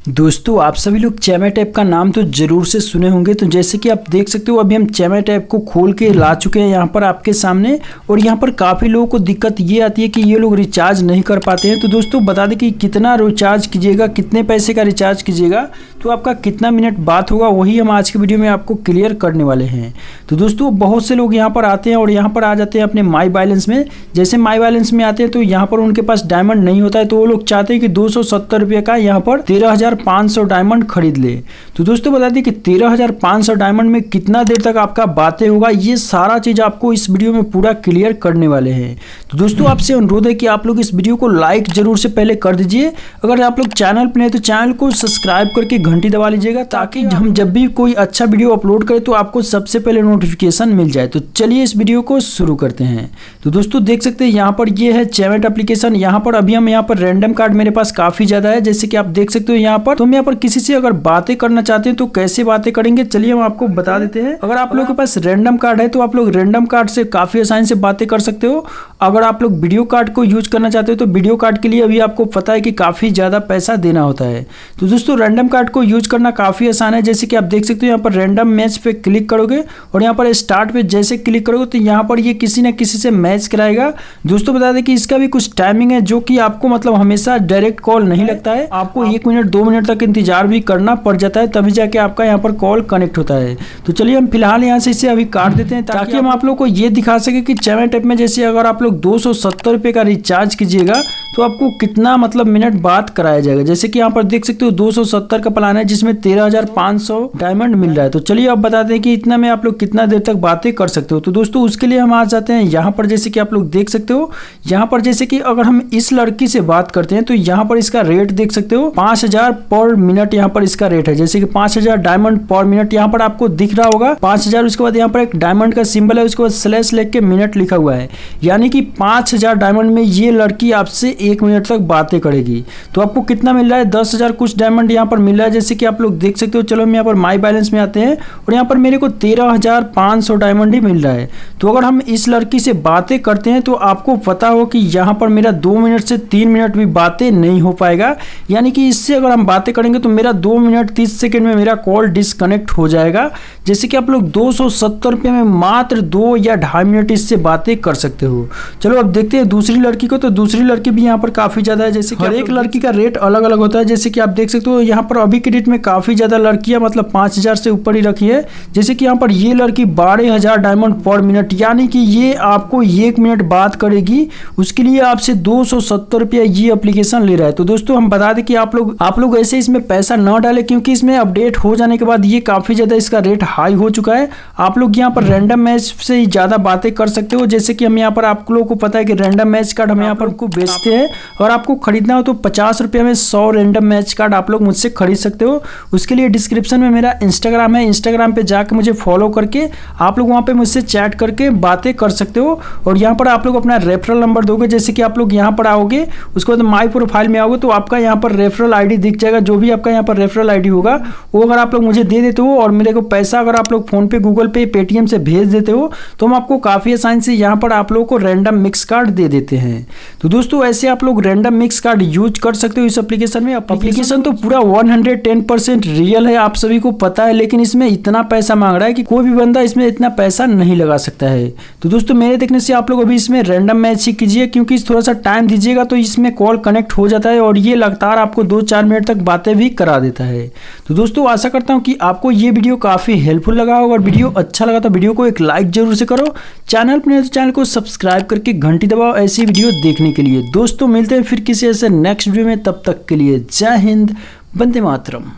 दोस्तों आप सभी लोग चैमेट ऐप का नाम तो ज़रूर से सुने होंगे। तो जैसे कि आप देख सकते हो अभी हम चैमेट ऐप को खोल के ला चुके हैं यहाँ पर आपके सामने। और यहाँ पर काफ़ी लोगों को दिक्कत ये आती है कि ये लोग रिचार्ज नहीं कर पाते हैं। तो दोस्तों बता दें कि कितना रिचार्ज कीजिएगा, कितने पैसे का रिचार्ज कीजिएगा तो आपका कितना मिनट बात होगा, वही हम आज के वीडियो में आपको क्लियर करने वाले हैं। तो दोस्तों बहुत से लोग यहाँ पर आते हैं और यहाँ पर आ जाते हैं अपने माई बैलेंस में। जैसे माई बैलेंस में आते हैं तो यहाँ पर उनके पास डायमंड नहीं होता है, तो वो लोग चाहते हैं कि 270 रुपये का यहाँ पर 13,500 डायमंड खरीद ले। तो दोस्तों बता दें कि 13,500 डायमंड में कितना देर तक आपका बातें होगा, ये सारा चीज़ आपको इस वीडियो में पूरा क्लियर करने वाले हैं। तो दोस्तों आपसे अनुरोध है कि आप लोग इस वीडियो को लाइक जरूर से पहले कर दीजिए। अगर आप लोग चैनल पर नए तो चैनल को सब्सक्राइब करके घंटी दबा लीजिएगा, ताकि हम जब भी कोई अच्छा वीडियो अपलोड करें तो आपको सबसे पहले नोटिफिकेशन मिल जाए। तो चलिए इस वीडियो को शुरू करते हैं। तो दोस्तों देख सकते हैं यहाँ पर ये है चैमेट एप्लीकेशन। यहाँ पर अभी हम यहाँ पर रैंडम कार्ड मेरे पास काफ़ी ज़्यादा है, जैसे कि आप देख सकते हो यहाँ पर। तो हम यहाँ पर किसी से अगर बातें करना चाहते हैं तो कैसे बातें करेंगे, चलिए हम आपको बता देते हैं। अगर आप लोगों के पास रैंडम कार्ड है तो आप लोग रैंडम कार्ड से काफ़ी आसानी से बातें कर सकते हो। अगर आप लोग वीडियो कार्ड को यूज करना चाहते हो तो वीडियो कार्ड के लिए अभी आपको पता है कि काफ़ी ज़्यादा पैसा देना होता है। तो दोस्तों रैंडम कार्ड को यूज करना काफ़ी आसान है। जैसे कि आप देख सकते हो यहाँ पर रैंडम मैच पे क्लिक करोगे और यहाँ पर स्टार्ट पे जैसे क्लिक करोगे तो यहाँ पर ये किसी न किसी से मैच कराएगा। दोस्तों बता दें कि इसका भी कुछ टाइमिंग है, जो कि आपको मतलब हमेशा डायरेक्ट कॉल नहीं लगता है। आपको 1 मिनट 2 मिनट तक इंतजार भी करना पड़ जाता है, तभी जाके आपका यहाँ पर कॉल कनेक्ट होता है। तो चलिए हम फिलहाल यहाँ से इसे अभी काट देते हैं, ताकि हम आप लोग को ये दिखा सके कि चैमेट ऐप में जैसे अगर आप लोग 270 रुपये का रिचार्ज कीजिएगा तो आपको कितना मतलब मिनट बात कराया जाएगा। जैसे कि यहाँ पर देख सकते हो 270 का प्लान है जिसमें 13,500 डायमंड मिल रहा है। तो चलिए अब बताते हैं कि इतना में आप लोग कितना देर तक बातें कर सकते हो। तो दोस्तों उसके लिए हम आ जाते हैं यहाँ पर। जैसे कि आप लोग देख सकते हो यहाँ पर, जैसे कि अगर हम इस लड़की से बात करते हैं तो यहाँ पर इसका रेट देख सकते हो 5,000 पर मिनट यहाँ पर इसका रेट है। जैसे कि 5,000 डायमंड पर मिनट यहाँ पर आपको दिख रहा होगा 5,000। उसके बाद यहाँ पर एक डायमंड का सिंबल है, उसके बाद स्लैश लिख के मिनट लिखा हुआ है, यानी कि 5,000 डायमंड में ये लड़की आपसे 1 मिनट तक बातें करेगी। तो आपको कितना मिल रहा है, 10,000 कुछ डायमंड यहाँ पर मिल रहा है, जैसे कि आप लोग देख सकते हो। चलो हम यहाँ पर माई बैलेंस में आते हैं और यहाँ पर मेरे को 13,500 डायमंड ही मिल रहा है। तो अगर हम इस लड़की से बातें करते हैं तो आपको पता हो कि यहाँ पर मेरा 2 मिनट से 3 मिनट भी बातें नहीं हो पाएगा, यानी कि इससे अगर हम बातें करेंगे तो मेरा 2 मिनट 30 सेकेंड में मेरा कॉल डिस्कनेक्ट हो जाएगा। जैसे कि आप लोग 270 रुपये में मात्र 2 या 2.5 मिनट इससे बातें कर सकते हो। चलो अब देखते हैं दूसरी लड़की को। तो दूसरी लड़की भी यहाँ पर काफ़ी ज़्यादा है, जैसे कि हर एक लड़की का रेट अलग अलग होता है। जैसे कि आप देख सकते हो यहाँ पर अभी के डेट में काफ़ी ज़्यादा लड़कियाँ मतलब 5,000 से ऊपर ही रखी है। जैसे कि यहाँ पर ये लड़की 12,000 डायमंड पर मिनट, यानी कि ये आपको 1 मिनट बात करेगी, उसके लिए आपसे 270 रुपया ये एप्लीकेशन ले रहा है। तो दोस्तों हम बता दें कि आप लोग ऐसे इसमें पैसा न डालें, क्योंकि इसमें अपडेट हो जाने के बाद ये काफ़ी ज़्यादा इसका रेट हाई हो चुका है। आप लोग यहाँ पर रैंडम मैच से ही ज़्यादा बातें कर सकते हो। जैसे कि हम यहाँ पर आप लोगों को पता है कि रैंडम मैच कार्ड हम यहाँ पर को बेचते हैं, और आपको खरीदना हो तो 50 रुपये में 100 रैंडम मैच कार्ड आप लोग मुझसे खरीद सकते हो। उसके लिए डिस्क्रिप्शन में मेरा इंस्टाग्राम है, इंस्टाग्राम पे जाकर मुझे फॉलो करके आप लोग वहाँ पे मुझसे चैट करके बातें कर सकते हो। और यहाँ पर आप लोग अपना रेफरल नंबर दोगे। जैसे कि आप लोग यहाँ पर आओगे, उसके बाद माई प्रोफाइल में आओगे तो आपका यहाँ पर रेफरल आईडी दिख जाएगा। जो भी आपका यहाँ पर रेफरल आईडी होगा वो अगर आप लोग मुझे दे देते हो और मेरे को पैसा अगर आप लोग फोन पे, गूगल पे, पेटीएम से भेज देते हो तो हम आपको काफ़ी आसानी से यहाँ पर आप लोगों को रैंडम मिक्स कार्ड दे देते हैं। तो दोस्तों ऐसे आप लोग रैंडम मिक्स कार्ड यूज कर सकते हो इस एप्लीकेशन में। एप्लीकेशन तो पूरा 110% रियल है, आप सभी को पता है, लेकिन इसमें इतना पैसा मांग रहा है कि कोई भी बंदा इसमें इतना पैसा नहीं लगा सकता है। तो दोस्तों मेरे देखने से आप लोग अभी इसमें रैंडम मैच ही कीजिए, क्योंकि थोड़ा सा टाइम दीजिएगा तो इसमें कॉल कनेक्ट हो जाता है और ये लगातार आपको 2-4 मिनट तक बातें भी करा देता है। तो दोस्तों आशा करता हूँ कि आपको ये वीडियो काफ़ी हेल्पफुल लगा होगा। और वीडियो अच्छा लगा तो वीडियो को एक लाइक जरूर से करो। चैनल पर नहीं तो चैनल को सब्सक्राइब करके घंटी दबाओ ऐसी वीडियो देखने के लिए। दोस्तों मिलते हैं फिर किसी ऐसे नेक्स्ट वीडियो में, तब तक के लिए जय हिंद, वंदे मातरम।